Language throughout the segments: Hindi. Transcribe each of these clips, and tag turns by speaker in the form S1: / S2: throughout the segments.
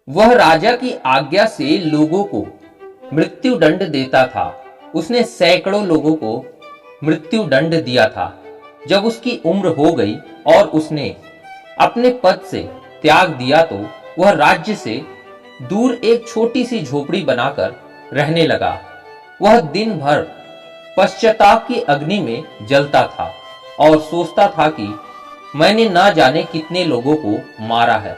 S1: वह राजा की आज्ञा से लोगों को मृत्यु दंड देता था। उसने सैकड़ों लोगों को मृत्यु दंड दिया था। जब उसकी उम्र हो गई और उसने अपने पद से त्याग दिया तो वह राज्य से दूर एक छोटी सी झोपड़ी बनाकर रहने लगा। वह दिन भर पश्चाताप की अग्नि में जलता था और सोचता था कि मैंने ना जाने कितने लोगों को मारा है,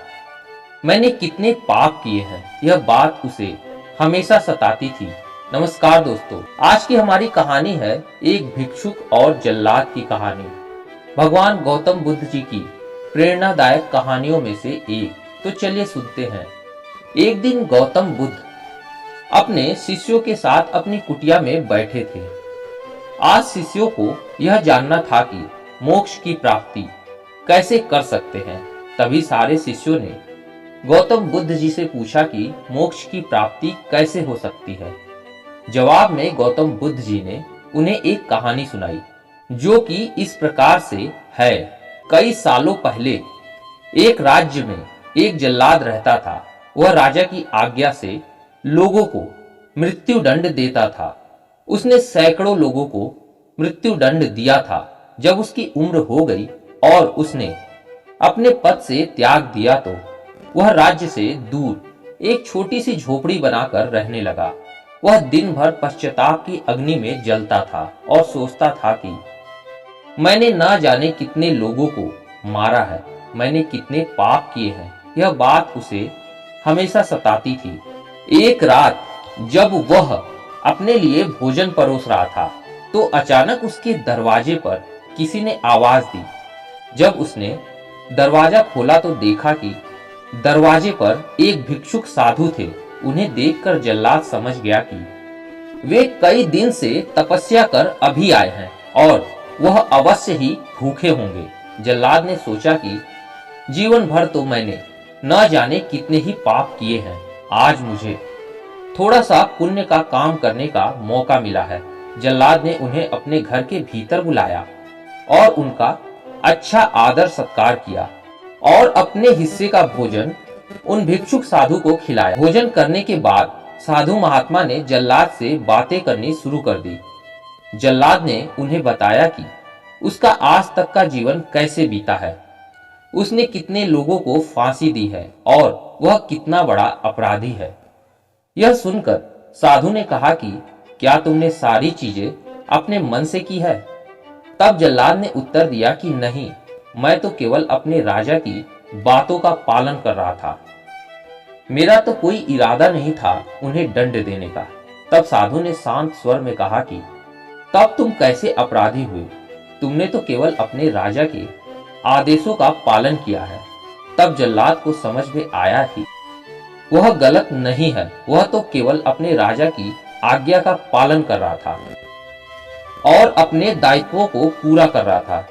S1: मैंने कितने पाप किए हैं। यह बात उसे हमेशा सताती थी। नमस्कार दोस्तों, आज की हमारी कहानी है एक भिक्षुक और जल्लाद की कहानी। भगवान गौतम बुद्ध जी की प्रेरणादायक कहानियों में से एक। तो चलिए सुनते हैं। एक दिन गौतम बुद्ध अपने शिष्यों के साथ अपनी कुटिया में बैठे थे। आज शिष्यों को यह जानना था कि मोक्ष की प्राप्ति कैसे कर सकते हैं। तभी सारे शिष्यों ने गौतम बुद्ध जी से पूछा कि मोक्ष की प्राप्ति कैसे हो सकती है। जवाब में गौतम बुद्ध जी ने उन्हें एक कहानी सुनाई, जो कि इस प्रकार से है। कई सालों पहले एक राज्य में एक जल्लाद रहता था। वह राजा की आज्ञा से लोगों को मृत्यु दंड देता था। उसने सैकड़ों लोगों को मृत्यु दंड दिया था। जब उसकी उम्र हो गई और उसने अपने पद से त्याग दिया तो वह राज्य से दूर एक छोटी सी झोपड़ी बनाकर रहने लगा। वह दिन भर पश्चाताप की अग्नि में जलता था और सोचता था कि मैंने ना जाने कितने लोगों को मारा है, मैंने कितने पाप किए हैं। यह बात उसे हमेशा सताती थी। एक रात जब वह अपने लिए भोजन परोस रहा था तो अचानक उसके दरवाजे पर किसी ने आवाज दी। जब उसने दरवाजा खोला तो देखा कि दरवाजे पर एक भिक्षुक साधु थे। उन्हें देखकर जल्लाद समझ गया कि वे कई दिन से तपस्या कर अभी आए हैं और वह अवश्य ही भूखे होंगे। जल्लाद ने सोचा कि जीवन भर तो मैंने न जाने कितने ही पाप किए हैं, आज मुझे थोड़ा सा पुण्य का काम करने का मौका मिला है। जल्लाद ने उन्हें अपने घर के भीतर बुलाया और उनका अच्छा आदर सत्कार किया और अपने हिस्से का भोजन उन भिक्षुक साधु को खिलाया। भोजन करने के बाद साधु महात्मा ने जल्लाद से बातें करनी शुरू कर दी। जल्लाद ने उन्हें बताया कि उसका आज तक का जीवन कैसे बीता है, उसने कितने लोगों को फांसी दी है और वह कितना बड़ा अपराधी है। यह सुनकर साधु ने कहा कि क्या तुमने सारी चीजें अपने मन से की है? तब जल्लाद ने उत्तर दिया कि नहीं, मैं तो केवल अपने राजा की बातों का पालन कर रहा था, मेरा तो कोई इरादा नहीं था उन्हें दंड देने का। तब साधु ने शांत स्वर में कहा कि तब तुम कैसे अपराधी हुए? तुमने तो केवल अपने राजा के आदेशों का पालन किया है। तब जल्लाद को समझ में आया कि वह गलत नहीं है, वह तो केवल अपने राजा की आज्ञा का पालन कर रहा था और अपने दायित्वों को पूरा कर रहा था।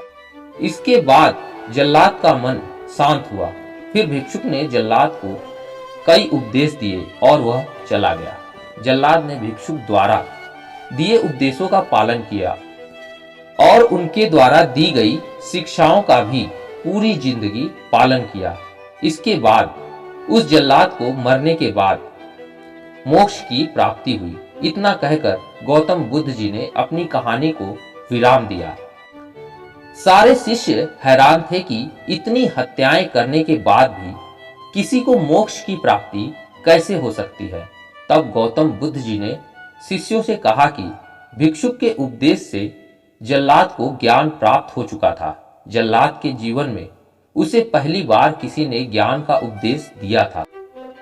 S1: इसके बाद जल्लाद का मन शांत हुआ। फिर भिक्षुक ने जल्लाद को कई उपदेश दिए और वह चला गया। जल्लाद ने भिक्षुक द्वारा दिए उपदेशों का पालन किया और उनके द्वारा दी गई शिक्षाओं का भी पूरी जिंदगी पालन किया। इसके बाद उस जल्लाद को मरने के बाद मोक्ष की प्राप्ति हुई। इतना कहकर गौतम बुद्ध जी ने अपनी कहानी को विराम दिया। सारे शिष्य हैरान थे कि इतनी हत्याएं करने के बाद भी किसी को मोक्ष की प्राप्ति कैसे हो सकती है। तब गौतम बुद्ध जी ने शिष्यों से कहा कि भिक्षुक के उपदेश से जल्लाद को ज्ञान प्राप्त हो चुका था। जल्लाद के जीवन में उसे पहली बार किसी ने ज्ञान का उपदेश दिया था,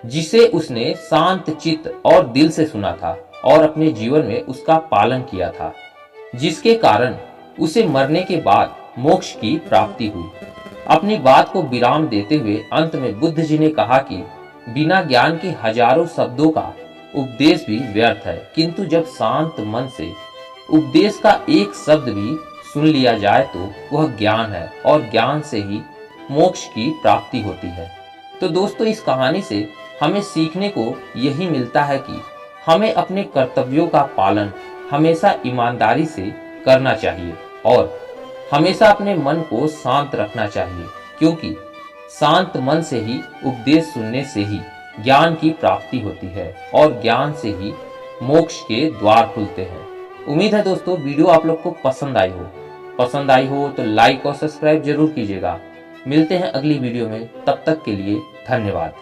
S1: जिसे उसने शांत चित्त और दिल से सुना था और अपने जीवन में उसका पालन किया था, जिसके कारण उसे मरने के बाद मोक्ष की प्राप्ति हुई। अपनी बात को विराम देते हुए अंत में बुद्ध जी ने कहा कि बिना ज्ञान के हजारों शब्दों का उपदेश भी व्यर्थ है, किंतु जब शांत मन से उपदेश का एक शब्द भी सुन लिया जाए तो वह ज्ञान है और ज्ञान से ही मोक्ष की प्राप्ति होती है। तो दोस्तों, इस कहानी से हमें सीखने को यही मिलता है कि हमें अपने कर्तव्यों का पालन हमेशा ईमानदारी से करना चाहिए और हमेशा अपने मन को शांत रखना चाहिए, क्योंकि शांत मन से ही उपदेश सुनने से ही ज्ञान की प्राप्ति होती है और ज्ञान से ही मोक्ष के द्वार खुलते हैं। उम्मीद है दोस्तों वीडियो आप लोग को पसंद आई हो तो लाइक और सब्सक्राइब जरूर कीजिएगा। मिलते हैं अगली वीडियो में, तब तक के लिए धन्यवाद।